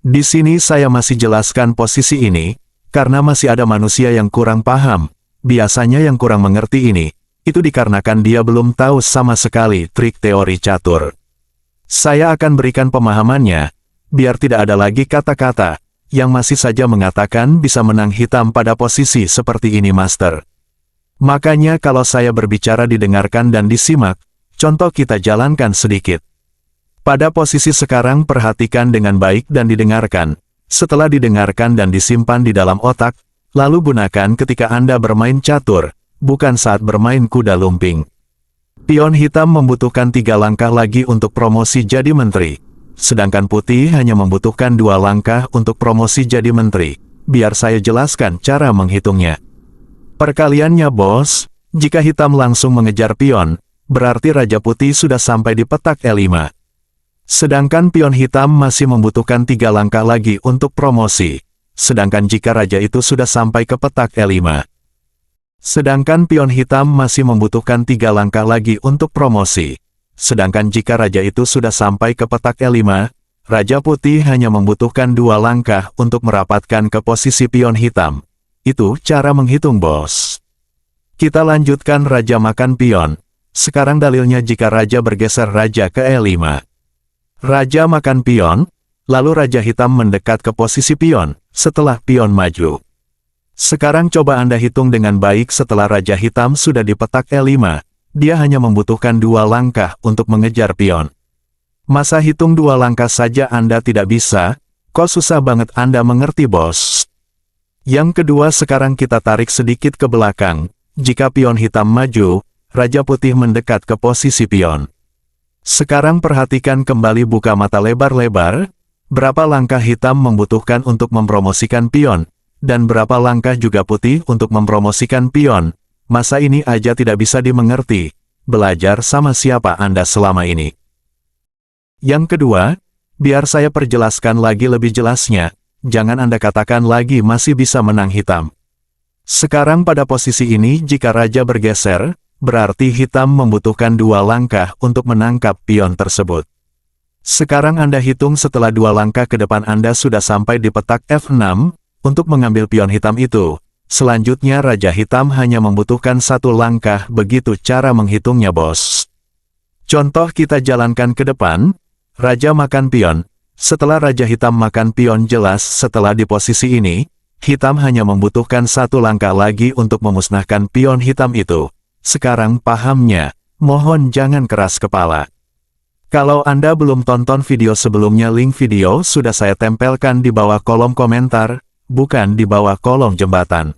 Di sini saya masih jelaskan posisi ini, karena masih ada manusia yang kurang paham. Biasanya yang kurang mengerti ini, itu dikarenakan dia belum tahu sama sekali trik teori catur. Saya akan berikan pemahamannya, biar tidak ada lagi kata-kata yang masih saja mengatakan bisa menang hitam pada posisi seperti ini, Master. Makanya kalau saya berbicara didengarkan dan disimak, contoh kita jalankan sedikit. Pada posisi sekarang perhatikan dengan baik dan didengarkan. Setelah didengarkan dan disimpan di dalam otak, lalu gunakan ketika Anda bermain catur, bukan saat bermain kuda lumping. Pion hitam membutuhkan 3 langkah lagi untuk promosi jadi menteri. Sedangkan putih hanya membutuhkan 2 langkah untuk promosi jadi menteri. Biar saya jelaskan cara menghitungnya. Perkaliannya, bos, jika hitam langsung mengejar pion, berarti Raja Putih sudah sampai di petak E5. Sedangkan pion hitam masih membutuhkan 3 langkah lagi untuk promosi. Sedangkan jika raja itu sudah sampai ke petak E5. Sedangkan pion hitam masih membutuhkan 3 langkah lagi untuk promosi. Sedangkan jika raja itu sudah sampai ke petak E5, Raja Putih hanya membutuhkan 2 langkah untuk merapatkan ke posisi pion hitam. Itu cara menghitung, bos. Kita lanjutkan raja makan pion. Sekarang dalilnya jika raja bergeser raja ke E5. Raja makan pion, lalu raja hitam mendekat ke posisi pion, setelah pion maju. Sekarang coba Anda hitung dengan baik setelah raja hitam sudah di petak E5, dia hanya membutuhkan 2 langkah untuk mengejar pion. Masa hitung 2 langkah saja Anda tidak bisa? Kok susah banget Anda mengerti, bos? Yang kedua, sekarang kita tarik sedikit ke belakang. Jika pion hitam maju, Raja Putih mendekat ke posisi pion. Sekarang perhatikan kembali, buka mata lebar-lebar. Berapa langkah hitam membutuhkan untuk mempromosikan pion, dan berapa langkah juga putih untuk mempromosikan pion. Masa ini aja tidak bisa dimengerti? Belajar sama siapa Anda selama ini? Yang kedua, biar saya perjelaskan lagi lebih jelasnya. Jangan Anda katakan lagi masih bisa menang hitam. Sekarang pada posisi ini jika raja bergeser, berarti hitam membutuhkan 2 langkah untuk menangkap pion tersebut. Sekarang Anda hitung setelah 2 langkah ke depan Anda sudah sampai di petak F6, untuk mengambil pion hitam itu. Selanjutnya raja hitam hanya membutuhkan 1 langkah, begitu cara menghitungnya, bos. Contoh kita jalankan ke depan, raja makan pion. Setelah raja hitam makan pion, jelas setelah di posisi ini, hitam hanya membutuhkan 1 langkah lagi untuk memusnahkan pion hitam itu. Sekarang pahamnya, mohon jangan keras kepala. Kalau Anda belum tonton video sebelumnya, link video sudah saya tempelkan di bawah kolom komentar, bukan di bawah kolom jembatan.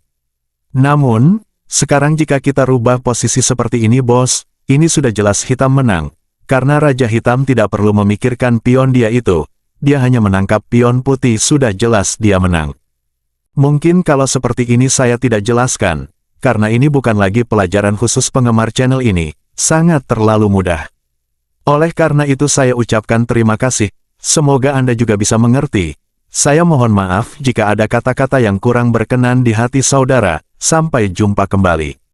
Namun, sekarang jika kita rubah posisi seperti ini, bos, ini sudah jelas hitam menang. Karena raja hitam tidak perlu memikirkan pion dia itu, dia hanya menangkap pion putih, sudah jelas dia menang. Mungkin kalau seperti ini saya tidak jelaskan, karena ini bukan lagi pelajaran khusus penggemar channel ini, sangat terlalu mudah. Oleh karena itu saya ucapkan terima kasih, semoga Anda juga bisa mengerti. Saya mohon maaf jika ada kata-kata yang kurang berkenan di hati saudara, sampai jumpa kembali.